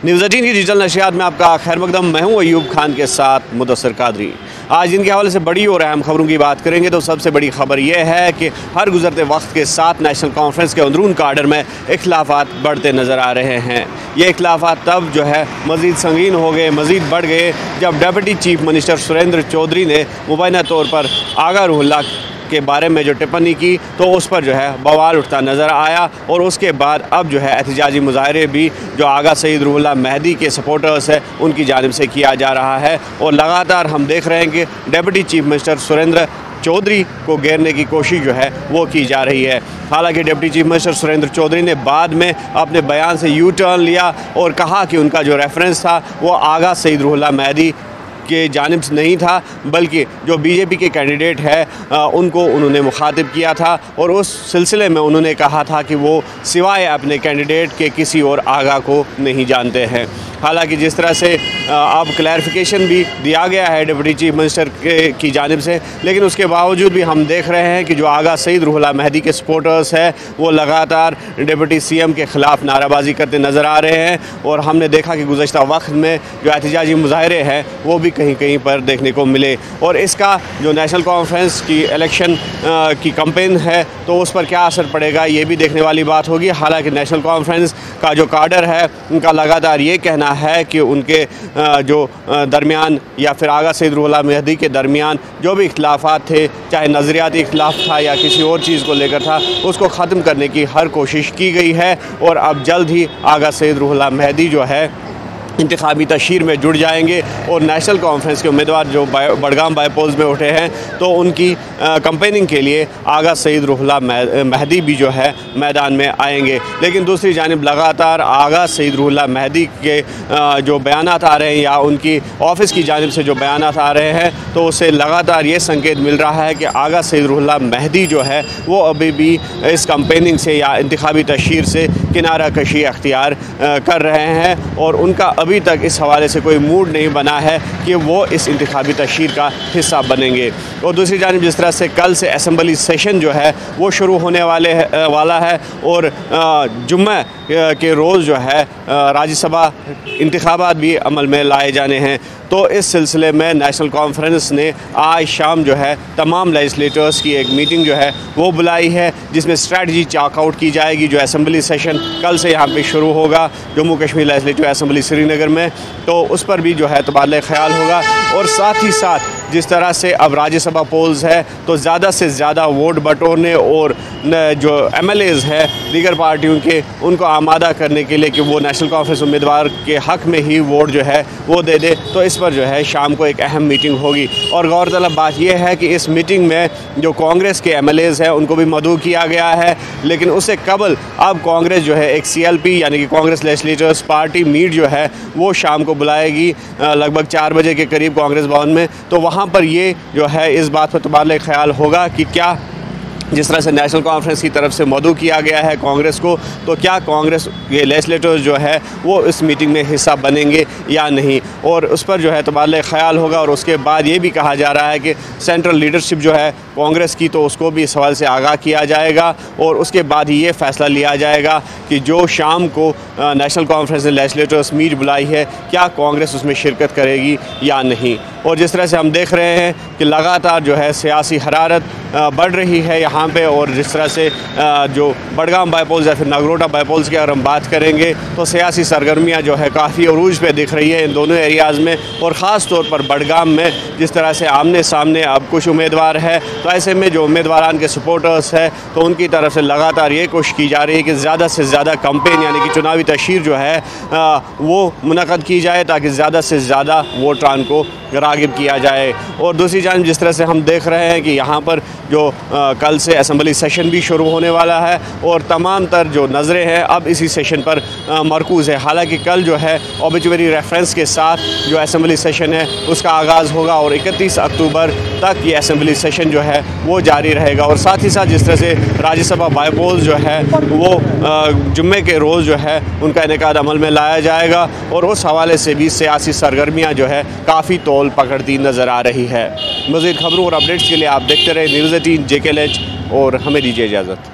News 18 की digital नशियात में आपका खैर मकदम। मैं हूं अयूब खान के साथ मुदस्सिर कादरी। आज इनके हवाले से बड़ी और अहम खबरों की बात करेंगे तो सबसे बड़ी खबर यह है कि हर गुजरते वक्त के साथ नेशनल कॉन्फ्रेंस के अंदरून काडर में इख्लाफात बढ़ते नज़र आ रहे हैं। ये इख्लाफात तब जो है मज़ीद संगीन हो गए, मज़ीद बढ़ गए जब deputy chief minister Surendra Chaudhary ने मुबैना तौर पर आगा रूहुल्लाह के बारे में जो टिप्पणी की तो उस पर जो है बवाल उठता नज़र आया। और उसके बाद अब जो है एहतजाजी मुजाहरे भी जो आगा सईद रूहुल्लाह मेहदी के सपोर्टर्स है उनकी जानिब से किया जा रहा है। और लगातार हम देख रहे हैं कि deputy chief minister Surendra Chaudhary को घेरने की कोशिश जो है वो की जा रही है। हालांकि deputy chief minister Surendra Chaudhary ने बाद में अपने बयान से यू टर्न लिया और कहा कि उनका जो रेफरेंस था वो आगा सईद रूहुल्लाह मेहदी के जानिब से नहीं था, बल्कि जो बीजेपी के कैंडिडेट है उनको उन्होंने मुखातिब किया था। और उस सिलसिले में उन्होंने कहा था कि वो सिवाय अपने कैंडिडेट के किसी और आगा को नहीं जानते हैं। हालांकि जिस तरह से अब क्लैरिफिकेशन भी दिया गया है डिप्टी चीफ मिनिस्टर की जानिब से, लेकिन उसके बावजूद भी हम देख रहे हैं कि जो आगा सईद रूहुल्लाह मेहदी के सपोर्टर्स हैं वो लगातार डिप्टी सीएम के ख़िलाफ़ नाराबाजी करते नज़र आ रहे हैं। और हमने देखा कि गुज़श्ता वक्त में जो एहतजाजी मुजाहरे हैं वो भी कहीं कहीं पर देखने को मिले। और इसका जो नेशनल कॉन्फ्रेंस की इलेक्शन की कैंपेन है तो उस पर क्या असर पड़ेगा ये भी देखने वाली बात होगी। हालांकि नेशनल कॉन्फ्रेंस का जो काडर है उनका लगातार ये कहना है कि उनके जो दरमियान या फिर आगा सईद रूहुल्लाह मेहदी के दरमियान जो भी इख्तिलाफ़ात थे, चाहे नज़रियाती इख्तिलाफ़ था या किसी और चीज़ को लेकर था, उसको ख़त्म करने की हर कोशिश की गई है। और अब जल्द ही आगा सईद रूहुल्लाह मेहदी जो है इंतखाबी तशहीर में जुड़ जाएंगे। और नेशनल कॉन्फ्रेंस के उम्मीदवार जो बडगाम बाईपोल्स में उठे हैं तो उनकी कैंपेनिंग के लिए आगा सईद रूहुल्लाह मेहदी भी जो है मैदान में आएंगे। लेकिन दूसरी जानिब लगातार आगा सईद रूहुल्लाह मेहदी के जो बयानात आ रहे हैं या उनकी ऑफिस की जानिब से जो बयानात आ रहे हैं तो उससे लगातार ये संकेत मिल रहा है कि आगा सईद रूहुल्लाह मेहदी जो है वो अभी भी इस कैंपेनिंग से या इंतखाबी तशहीर से किनारा कशी अख्तियार कर रहे हैं। और उनका अभी तक इस हवाले से कोई मूड नहीं बना है कि वो इस इंतखाबी तशहीर का हिस्सा बनेंगे। और दूसरी जानिब जिस तरह से कल से असम्बली सेशन जो है वो शुरू होने वाला है और जुम्मे के रोज़ जो है राज्यसभा इंतखाबात भी अमल में लाए जाने हैं। तो इस सिलसिले में नेशनल कॉन्फ्रेंस ने आज शाम जो है तमाम लेजिस्लेटर्स की एक मीटिंग जो है वो बुलाई है जिसमें स्ट्रैटजी चाकआउट की जाएगी। जो असम्बली सेशन कल से यहाँ पे शुरू होगा जम्मू कश्मीर लेजिस्लेटिव असम्बली श्रीनगर में, तो उस पर भी जो है तबादला ख्याल होगा। और साथ ही साथ जिस तरह से अब राज्यसभा पोल्स है तो ज़्यादा से ज़्यादा वोट बटोरने और जो MLAs है दीगर पार्टियों के उनको आमादा करने के लिए कि वो नेशनल कॉन्फ्रेंस उम्मीदवार के हक़ में ही वोट जो है वो दे दे, तो इस पर जो है शाम को एक अहम मीटिंग होगी। और गौरतलब बात यह है कि इस मीटिंग में जो कांग्रेस के MLAs हैं उनको भी मदऊ किया गया है। लेकिन उससे कबल अब कांग्रेस जो है एक CLP यानी कि कांग्रेस लेजिस्लेटर्स पार्टी मीट जो है वो शाम को बुलाएगी लगभग 4 बजे के करीब कांग्रेस भवन में। तो वहाँ पर ये जो है इस बात पर तबादला ख्याल होगा कि क्या जिस तरह से नेशनल कॉन्फ्रेंस की तरफ से मदऊ किया गया है कांग्रेस को, तो क्या कांग्रेस के लेजिस्लेटर्स जो है वो इस मीटिंग में हिस्सा बनेंगे या नहीं, और उस पर जो है तबादला ख्याल होगा। और उसके बाद ये भी कहा जा रहा है कि सेंट्रल लीडरशिप जो है कांग्रेस की तो उसको भी इस सवाल से आगाह किया जाएगा और उसके बाद ही ये फ़ैसला लिया जाएगा कि जो शाम को नेशनल कॉन्फ्रेंस ने लेजिस्लेटर्स मीट बुलाई है क्या कांग्रेस उसमें शिरकत करेगी या नहीं। और जिस तरह से हम देख रहे हैं कि लगातार जो है सियासी हरारत बढ़ रही है यहाँ पे। और जिस तरह से जो बडगाम बाईपोल्स या फिर नागरोटा बाईपोल्स की अगर हम बात करेंगे तो सियासी सरगर्मियाँ जो है काफ़ी अरूज पे दिख रही है इन दोनों एरियाज़ में। और ख़ास तौर पर बडगाम में जिस तरह से आमने सामने अब कुछ उम्मीदवार है तो ऐसे में जो उम्मीदवारान के सपोर्टर्स है तो उनकी तरफ से लगातार ये कोशिश की जा रही है कि ज़्यादा से ज़्यादा कैंपेन यानी कि चुनावी तशहीर जो है वो मुनक़द की जाए ताकि ज़्यादा से ज़्यादा वोटरान को राग़िब किया जाए। और दूसरी जानिब जिस तरह से हम देख रहे हैं कि यहाँ पर जो कल से असम्बली सेशन भी शुरू होने वाला है और तमाम तर जो नज़रें हैं अब इसी सेशन पर मरकूज़ है। हालांकि कल जो है ऑबिचुअरी रेफरेंस के साथ जो असम्बली सेशन है उसका आगाज़ होगा और 31 अक्टूबर तक ये असम्बली सेशन जो है वो जारी रहेगा। और साथ ही साथ जिस तरह से राज्यसभा बाईपोल्स जो है वो जुम्मे के रोज़ जो है उनका इनेकाद अमल में लाया जाएगा और उस हवाले से भी सियासी सरगर्मियाँ जो है काफ़ी तौल पकड़ती नज़र आ रही है। मज़ीद खबरों और अपडेट्स के लिए आप देखते रहे न्यूज़ 18 JKLH और हमें दीजिए इजाज़त।